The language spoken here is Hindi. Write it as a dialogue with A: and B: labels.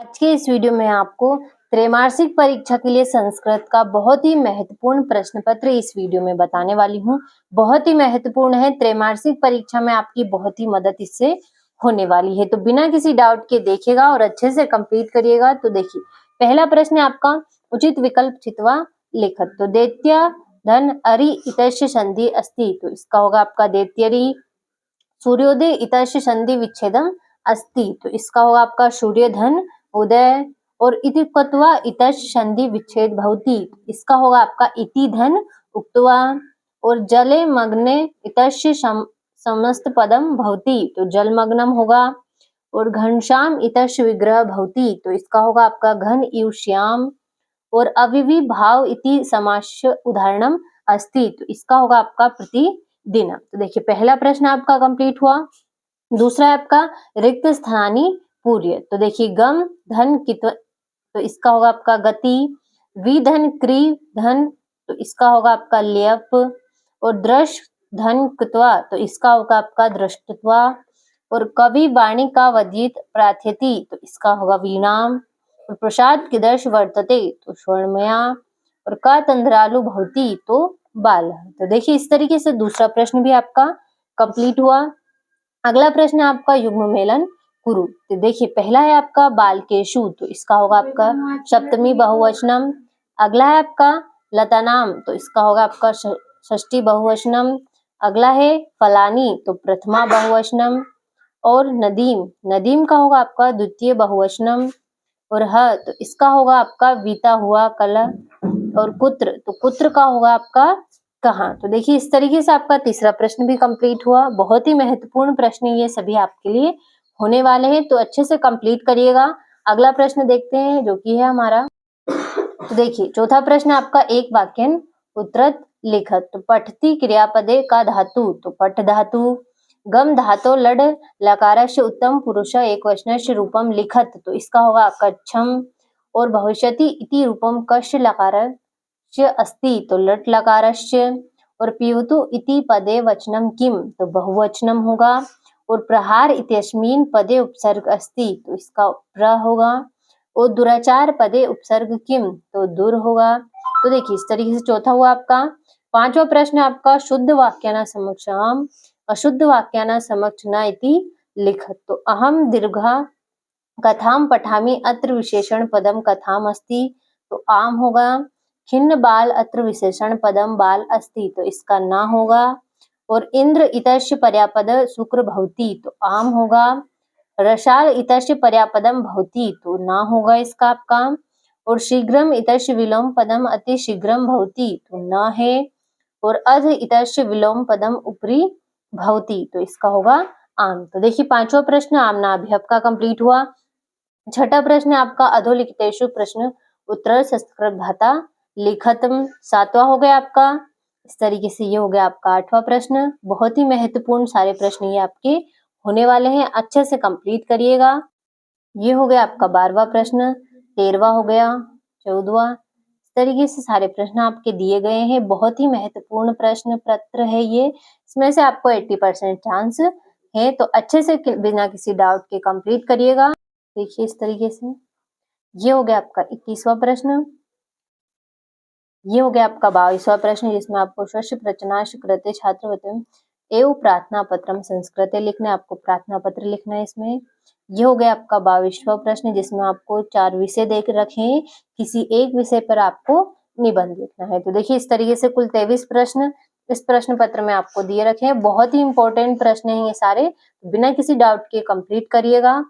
A: आज के इस वीडियो में आपको त्रैमासिक परीक्षा के लिए संस्कृत का बहुत ही महत्वपूर्ण प्रश्न पत्र इस वीडियो में बताने वाली हूँ। बहुत ही महत्वपूर्ण है, त्रैमासिक परीक्षा में आपकी बहुत ही मदद इससे होने वाली है। तो बिना किसी डाउट के देखिएगा और अच्छे से कंप्लीट करिएगा। तो देखिए, पहला प्रश्न है आपका, उचित विकल्प चितवा लेखत। तो दैत्य धन अरि इतस्य संधि अस्ति। तो इसका होगा आपका दैत्यरी। सूर्योदय इतस्य संधि विच्छेदम अस्ति। तो इसका होगा आपका सूर्य धन उदय। और इति कृत्वा इतस्य संधि विच्छेद भवति। इसका होगा आपका इति धन उक्त्वा। और जले मग्ने इतस्य समस्त पदम भवति। तो जलमग्नम होगा। और घनश्याम इतस्य विग्रह भवति। तो इसका होगा आपका घन इव श्याम। और अविविभाव इति समास्य उदाहरणम अस्ति। तो इसका होगा आपका प्रतिदिन। तो देखिए, पहला प्रश्न आपका कंप्लीट हुआ। दूसरा है आपका रिक्त स्थानी पूर्य। तो देखिए, गम धन कित्व। तो इसका होगा आपका गति। वि धन क्री धन। तो इसका होगा आपका लेप। और दृश धन कृत्वा। तो इसका होगा आपका दृष्टत्वा। और कवि वाणी का वदित प्रार्थयति। तो इसका होगा वीणाम। और प्रसाद कीदृश वर्तते। तो स्वर्णमया। और का तंद्रालु भवति। तो बाल। तो देखिए, इस तरीके से दूसरा प्रश्न भी आपका कंप्लीट हुआ। अगला प्रश्न है आपका युग्म मेलन कुरु। तो देखिए, पहला है आपका बालकेशु। तो इसका होगा आपका सप्तमी बहुवचनम। अगला है आपका लतानाम। तो इसका होगा आपका षष्ठी बहुवचनम। अगला है फलानी। तो प्रथमा बहुवचनम। और नदीम, नदीम का होगा आपका द्वितीय बहुवचनम। और तो इसका होगा आपका बीता हुआ कल। और पुत्र, तो पुत्र का होगा आपका कहाँ। तो देखिए, इस तरीके से आपका तीसरा प्रश्न भी कंप्लीट हुआ। बहुत ही महत्वपूर्ण प्रश्न ये सभी आपके लिए होने वाले हैं, तो अच्छे से कंप्लीट करिएगा। अगला प्रश्न देखते हैं, जो कि है हमारा। तो देखिए, चौथा प्रश्न आपका एक वाक्यन उत्तरत लिखत। तो पठती क्रियापदे का धातु। तो पठ धातु। गम धातो लड लकारस्य उत्तम पुरुष एक वचनस्य रूपम लिखत। तो इसका होगा कच्छम। और भविष्यति इति रूपम कस्य लकारस्य अस्ति। तो लट लकारस्य। और पीवतु इति पदे वचनम किम। तो बहुवचनम होगा। और प्रहार इत्यस्मिन् पदे उपसर्ग अस्ति। तो इसका प्र होगा। और दुराचार पदे उपसर्ग किम। तो दुर होगा। तो देखिए, इस तरीके से चौथा हुआ आपका। पांचवा प्रश्न आपका शुद्ध वाक्याना समक्षम अशुद्ध वाक्याना समक्ष न इति लिखत। तो अहम दीर्घा कथाम पठामि अत्र विशेषण पदम कथाम अस्ति। तो आम होगा। खिन्न बाल अत्र विशेषण पदम बाल अस्ति। तो इसका ना होगा। और इंद्र इतस्य पर्यापद शुक्र भवति। तो आम होगा। रसाल इतस्य पर्यापदम भवति। तो ना होगा इसका आपका। और शीघ्रम इतस्य विलोम पदम अति शीघ्रम भवति। तो न है। और अध इतस्य विलोम पदम उपरि भवति। तो इसका होगा आम। तो देखिए, पांचवा प्रश्न आमनाभ्यप का कंप्लीट हुआ। छठा प्रश्न आपका अधोलिखितेषु प्रश्न उत्तर संस्कृत भाषा लिखतम। सातवां हो गया आपका। इस तरीके से ये हो गया आपका आठवां प्रश्न। बहुत ही महत्वपूर्ण सारे प्रश्न ये आपके होने वाले हैं, अच्छे से कंप्लीट करिएगा। ये हो गया आपका 12वां प्रश्न। 13वां हो गया। 14वां। इस तरीके से सारे प्रश्न आपके दिए गए हैं। बहुत ही महत्वपूर्ण प्रश्न पत्र है ये। इसमें से आपको 80% चांस है, तो अच्छे से बिना किसी डाउट के कंप्लीट करिएगा। देखिए, इस तरीके से ये हो गया आपका 21वां प्रश्न। ये हो गया आपका 22वां प्रश्न, जिसमें आपको स्वस्य प्रचना कृते छात्रवृत्ति एवं प्रार्थना पत्रम संस्कृत लिखना है। आपको प्रार्थना पत्र लिखना है इसमें। ये हो गया आपका 22वां प्रश्न, जिसमें आपको 4 विषय देख रखे हैं, किसी एक विषय पर आपको निबंध लिखना है। तो देखिए, इस तरीके से कुल 23 प्रश्न इस प्रश्न पत्र में आपको दिए रखे हैं। बहुत ही इंपॉर्टेंट प्रश्न हैं ये सारे, बिना किसी डाउट के कंप्लीट करिएगा।